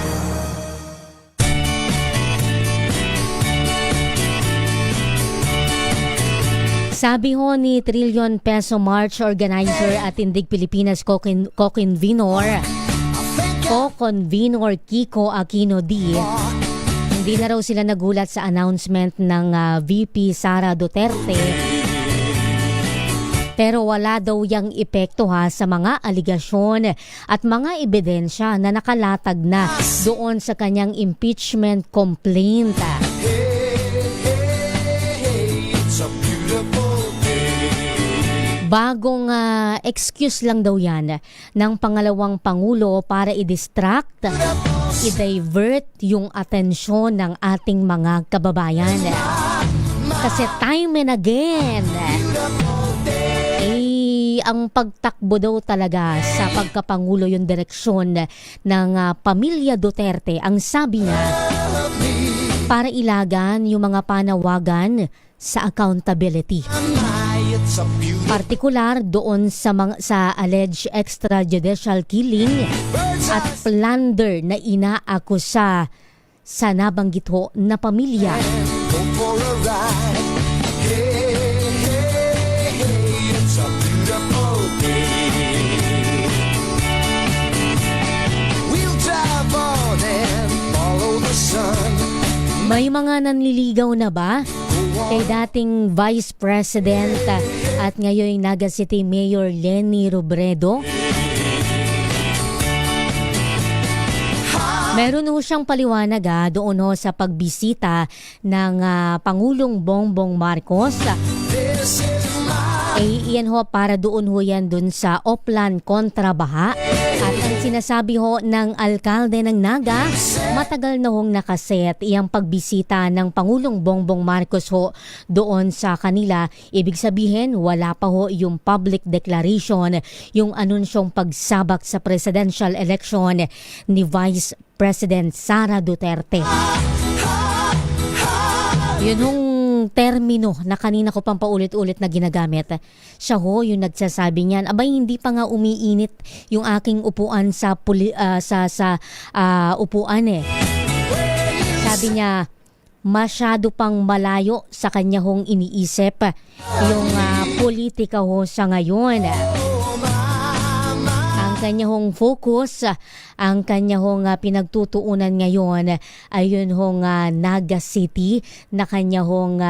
Sabi ho ni Trillion Peso March organizer at Tindig Pilipinas co-convenor Kiko Aquino D, hindi na raw sila nagulat sa announcement ng VP Sara Duterte. Pero wala daw yang epekto sa mga aligasyon at mga ebidensya na nakalatag na doon sa kanyang impeachment complaint. Bagong excuse lang daw yan ng pangalawang Pangulo para i-distract, i-divert yung atensyon ng ating mga kababayan. Kasi time and again, ang pagtakbo daw talaga sa pagkapangulo yung direksyon ng pamilya Duterte. Ang sabi niya, para ilagan yung mga panawagan sa accountability. Partikular doon sa alleged extrajudicial killing at plunder na inaakusa sa nabanggit ho na pamilya. May mga nanliligaw na ba kay dating Vice President at ngayon Naga City Mayor Leni Robredo? Meron ho siyang paliwanag doon ho sa pagbisita ng Pangulong Bongbong Marcos. Iyan ho para doon ho yan dun sa Oplan kontra baha. At ang sinasabi ho ng alkalde ng Naga, matagal na hong nakaset iyang pagbisita ng Pangulong Bongbong Marcos ho doon sa kanila. Ibig sabihin, wala pa ho yung public declaration, yung anunsyong pagsabak sa presidential election ni Vice President Sara Duterte. Yun hong termino na kanina ko pang paulit-ulit na ginagamit. Siya ho yung nagsasabi niyan, abay hindi pa nga umiinit yung aking upuan sa upuan eh. Sabi niya, masyado pang malayo sa kanya hong iniisip yung politika ho sa ngayon. Ang kanya hong focus, ang kanya hong pinagtutuunan ngayon ay yun hong Naga City na kanya hong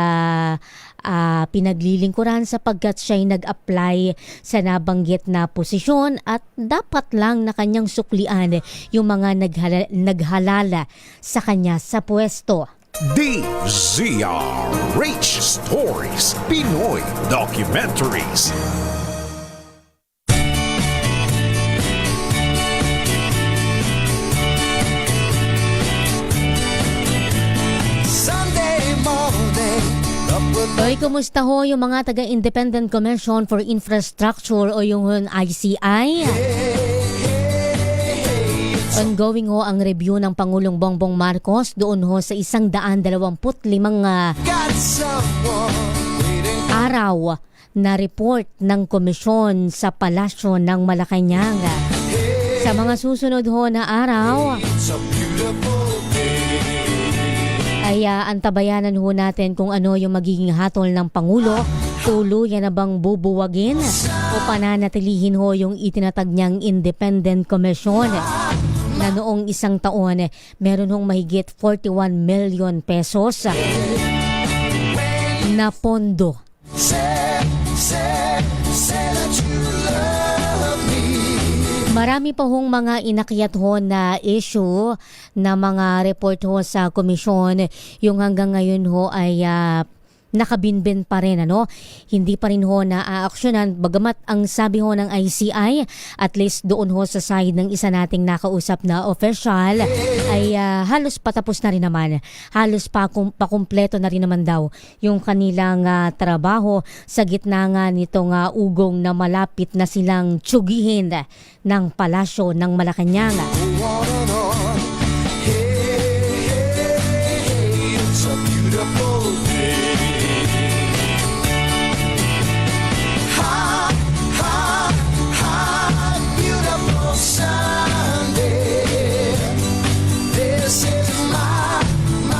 pinaglilingkuran sapagkat siya'y nag-apply sa nabanggit na posisyon at dapat lang na kanyang suklian yung mga naghalala sa kanya sa pwesto. DZRH Stories, Pinoy Documentaries. Oy, kumusta ho yung mga taga-Independent Commission for Infrastructure o yung ICI? Ongoing ho ang review ng Pangulong Bongbong Marcos doon ho sa 125 araw na report ng komisyon sa Palasyo ng Malacanang. Sa mga susunod ho na araw ay antabayanan ho natin kung ano yung magiging hatol ng Pangulo. Tuluyan na bang bubuwagin o pananatilihin ho yung itinatag niyang Independent Commission na noong isang taon meron hong mahigit 41 million pesos na pondo. Marami pa hong mga inakyat ho na issue na mga report ho sa komisyon. Yung hanggang ngayon ho ay nakabinbin pa rin, ano? Hindi pa rin ho na-aaksyonan. Bagamat ang sabi ho ng ICI, at least doon ho sa side ng isa nating nakausap na official, ay halos patapos na rin naman. Halos pakumpleto na rin naman daw yung kanilang trabaho sa gitna nga nitong ugong na malapit na silang tsugihin ng Palasyo ng Malacanang.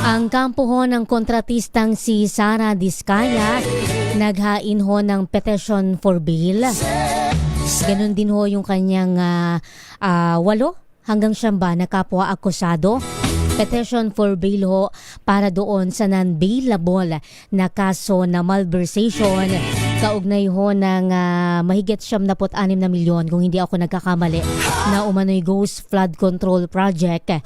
Ang kampo ho ng kontratistang si Sara Diskaya naghain ho ng petition for bail. Ganon din ho yung kanyang 8 hanggang 9 na kapwa akusado. Petition for bail ho para doon sa non-bailable na kaso na malversation. Kaugnay ho ng mahigit 76 na milyon kung hindi ako nagkakamali na umano'y Ghost Flood Control Project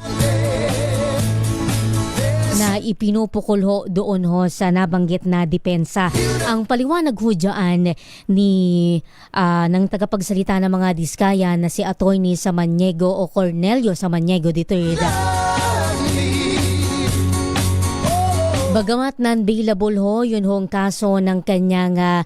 na ipinupukol ho doon ho sa nabanggit na depensa. Ang paliwanag ho dyan ng tagapagsalita ng mga Diskaya na si Attorney Samaniego o Cornelio Samaniego III. Bagamat non-bailable ho, yun hong kaso ng kanyang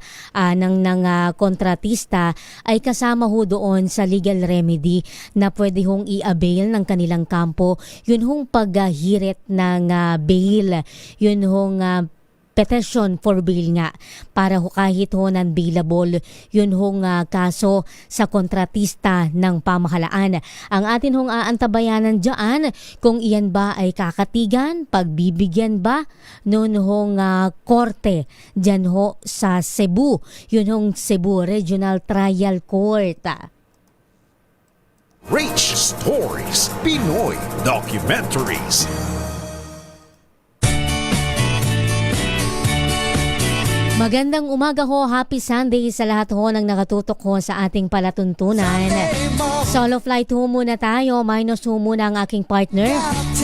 kontratista ay kasama ho doon sa legal remedy na pwede hong i-avail ng kanilang kampo. Yun hong paghirit ng bail. Yun hong petition for bail nga para ho kahit ho non-bailable yun hong kaso sa kontratista ng pamahalaan. Ang atin hong aantabayanan dyan kung iyan ba ay kakatigan, pagbibigyan ba noon hong korte dyan ho sa Cebu. Yun hong Cebu Regional Trial Court. Rich Stories, Pinoy Documentaries. Magandang umaga ho, happy Sunday sa lahat ho ng nakatutok ho sa ating palatuntunan. Solo flight ho muna tayo, minus ho muna ang aking partner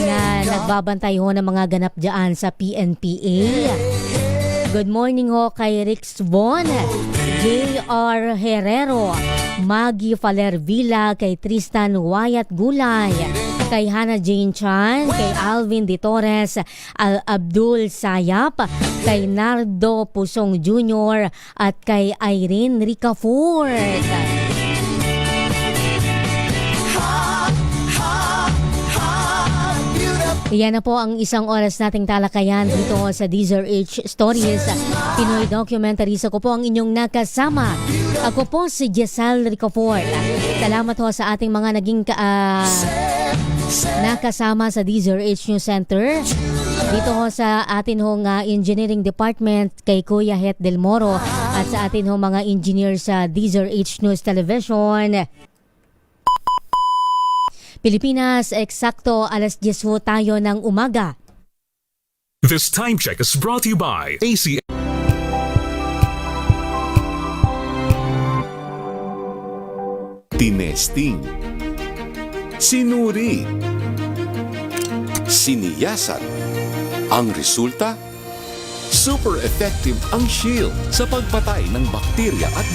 na nagbabantay ho ng mga ganap dyan sa PNPA. Good morning ho kay Rix Von, J.R. Herrero, Maggie Falervilla, kay Tristan Wyatt Gulay, kay Hannah Jane Chan, kay Alvin De Torres, Abdul Sayap, kay Nardo Pusong Jr. at kay Irene Ricafort. Yan na po ang isang oras nating talakayan dito sa DZRH Stories, Pinoy Documentaries. Ako po ang inyong nakasama. Ako po si Jeselle Ricafort. Salamat po sa ating mga naging nakasama sa DZRH News Center. Dito ho sa atin hong engineering department kay Kuya Het Del Moro at sa atin hong mga engineer sa DZRH News Television. Pilipinas, eksakto alas 10 ho tayo ng umaga. This time check is brought to you by AC. Tinesting, sinuri, siniyasan. Ang resulta, super effective ang Shield sa pagpatay ng bakterya at